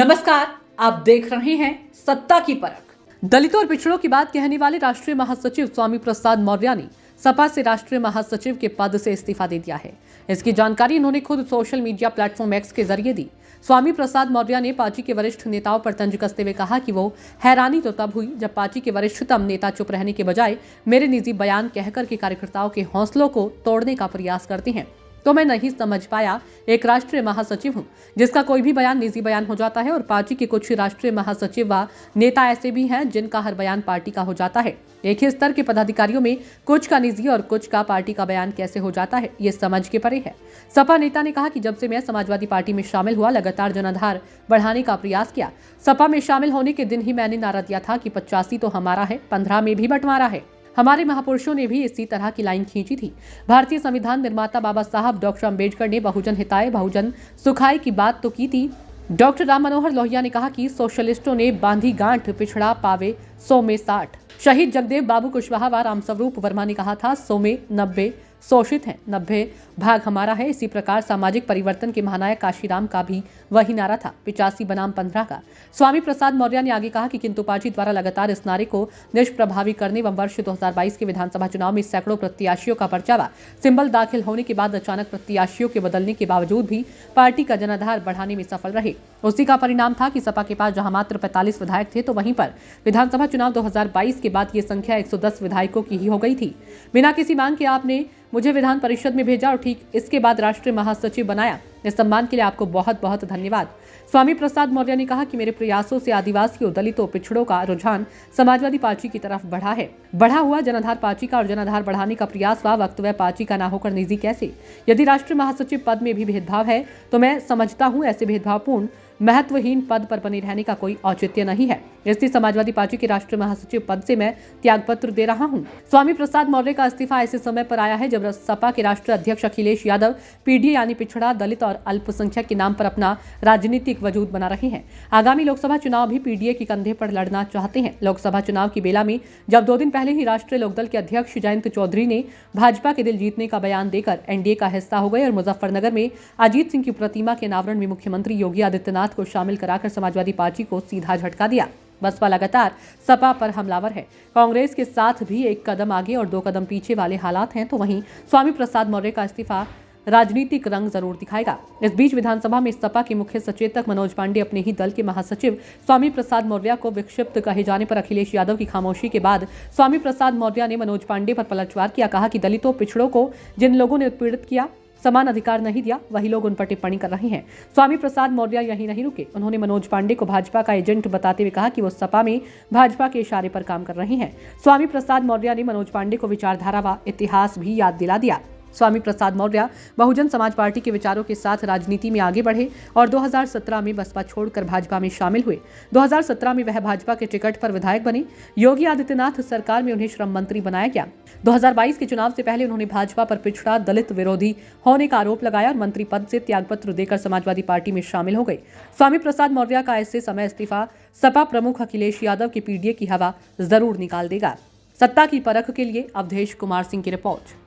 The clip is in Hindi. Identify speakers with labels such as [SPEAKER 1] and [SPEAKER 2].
[SPEAKER 1] नमस्कार, आप देख रहे हैं सत्ता की परख। दलितों और पिछड़ों की बात कहने वाले राष्ट्रीय महासचिव स्वामी प्रसाद मौर्य ने सपा से राष्ट्रीय महासचिव के पद से इस्तीफा दे दिया है। इसकी जानकारी उन्होंने खुद सोशल मीडिया प्लेटफॉर्म एक्स के जरिए दी। स्वामी प्रसाद मौर्य ने पार्टी के वरिष्ठ नेताओं पर तंज कसते हुए कहा कि वो हैरानी तो तब हुई जब पार्टी के वरिष्ठतम नेता चुप रहने के बजाय मेरे निजी बयान कहकर के कार्यकर्ताओं के हौसलों को तोड़ने का प्रयास करते हैं। तो मैं नहीं समझ पाया, एक राष्ट्रीय महासचिव हूं जिसका कोई भी बयान निजी बयान हो जाता है और पार्टी के कुछ राष्ट्रीय महासचिव व नेता ऐसे भी हैं जिनका हर बयान पार्टी का हो जाता है। एक ही स्तर के पदाधिकारियों में कुछ का निजी और कुछ का पार्टी का बयान कैसे हो जाता है, ये समझ के परे है। सपा नेता ने कहा कि जब से मैं समाजवादी पार्टी में शामिल हुआ, लगातार जनाधार बढ़ाने का प्रयास किया। सपा में शामिल होने के दिन ही मैंने नारा दिया था कि 85 तो हमारा है, 15 में भी बंटवारा है। हमारे महापुरुषों ने भी इसी तरह की लाइन खींची थी। भारतीय संविधान निर्माता बाबा साहब डॉक्टर अंबेडकर ने बहुजन हिताय बहुजन सुखाय की बात तो की थी। डॉक्टर राम मनोहर लोहिया ने कहा कि सोशलिस्टों ने बांधी गांठ, पिछड़ा पावे 100 में 60। शहीद जगदेव बाबू कुशवाहा व रामस्वरूप वर्मा ने कहा था 100 में 90 शोषित हैं, 90 भाग हमारा है। इसी प्रकार सामाजिक परिवर्तन के महानायक काशीराम का भी वही नारा था, 85 बनाम 15 का। स्वामी प्रसाद मौर्य ने आगे कहा कि किंतु पार्टी द्वारा लगातार इस नारे को निष्प्रभावी करने व वर्ष 2022 के विधानसभा चुनाव में सैकड़ों प्रत्याशियों का पर्चा व सिंबल दाखिल होने के बाद अचानक प्रत्याशियों के बदलने के बावजूद भी पार्टी का जनाधार बढ़ाने में सफल रहे। उसी का परिणाम था कि सपा के पास जहां मात्र 45 विधायक थे, तो वहीं पर विधानसभा चुनाव 2022 के बाद ये संख्या 110 विधायकों की ही हो गई थी। बिना किसी मांग के आपने मुझे विधान परिषद में भेजा और ठीक इसके बाद राष्ट्रीय महासचिव बनाया। इस सम्मान के लिए आपको बहुत बहुत धन्यवाद। स्वामी प्रसाद मौर्य ने कहा कि मेरे प्रयासों से आदिवासियों, दलितों, पिछड़ों का रुझान समाजवादी पार्टी की तरफ बढ़ा है। बढ़ा हुआ जनाधार पार्टी का और जनाधार बढ़ाने का प्रयास व वक्तव्य पार्टी का ना होकर निजी कैसे? यदि राष्ट्रीय महासचिव पद में भी भेदभाव है तो मैं समझता हूँ ऐसे भेदभावपूर्ण महत्वहीन पद पर बने रहने का कोई औचित्य नहीं है। इसलिए समाजवादी पार्टी के राष्ट्रीय महासचिव पद से मैं त्यागपत्र दे रहा हूं। स्वामी प्रसाद मौर्य का इस्तीफा ऐसे समय पर आया है जब सपा के राष्ट्रीय अध्यक्ष अखिलेश यादव पीडीए यानी पिछड़ा, दलित और अल्पसंख्यक के नाम पर अपना राजनीतिक वजूद बना रहे हैं। आगामी लोकसभा चुनाव भी पीडीए के कंधे पर लड़ना चाहते हैं। लोकसभा चुनाव की बेला में जब 2 दिन पहले ही राष्ट्रीय लोकदल के अध्यक्ष जयंत चौधरी ने भाजपा के दिल जीतने का बयान देकर एनडीए का हिस्सा हो गए और मुजफ्फरनगर में अजीत सिंह की प्रतिमा के अनावरण में मुख्यमंत्री योगी आदित्यनाथ को शामिल कराकर समाजवादी पार्टी को सीधा झटका दिया। बसपा लगातार सपा पर हमलावर है। कांग्रेस के साथ भी एक कदम आगे और 2 कदम पीछे वाले हालात हैं, तो वहीं स्वामी प्रसाद मौर्य का इस्तीफा राजनीतिक रंग जरूर दिखाएगा। इस बीच विधानसभा में सपा के मुख्य सचेतक मनोज पांडे अपने ही दल के महासचिव स्वामी प्रसाद मौर्य को विक्षिप्त कहे जाने पर अखिलेश यादव की खामोशी के बाद स्वामी प्रसाद मौर्य ने मनोज पांडे पर पलटवार किया। कहा कि दलितों, पिछड़ों को जिन लोगों ने उत्पीड़ित किया, समान अधिकार नहीं दिया, वही लोग उन पर टिप्पणी कर रहे हैं। स्वामी प्रसाद मौर्य यही नहीं रुके। उन्होंने मनोज पांडे को भाजपा का एजेंट बताते हुए कहा कि वो सपा में भाजपा के इशारे पर काम कर रहे हैं। स्वामी प्रसाद मौर्य ने मनोज पांडे को विचारधारा व इतिहास भी याद दिला दिया। स्वामी प्रसाद मौर्य बहुजन समाज पार्टी के विचारों के साथ राजनीति में आगे बढ़े और 2017 में बसपा छोड़कर भाजपा में शामिल हुए। 2017 में वह भाजपा के टिकट पर विधायक बने। योगी आदित्यनाथ सरकार में उन्हें श्रम मंत्री बनाया गया। 2022 के चुनाव से पहले उन्होंने भाजपा पर पिछड़ा, दलित विरोधी होने का आरोप लगाया और मंत्री पद से त्यागपत्र देकर समाजवादी पार्टी में शामिल हो गए। स्वामी प्रसाद मौर्य का ऐसे समय इस्तीफा सपा प्रमुख अखिलेश यादव के पीडीए की हवा जरूर निकाल देगा। सत्ता की परख के लिए अवधेश कुमार सिंह की रिपोर्ट।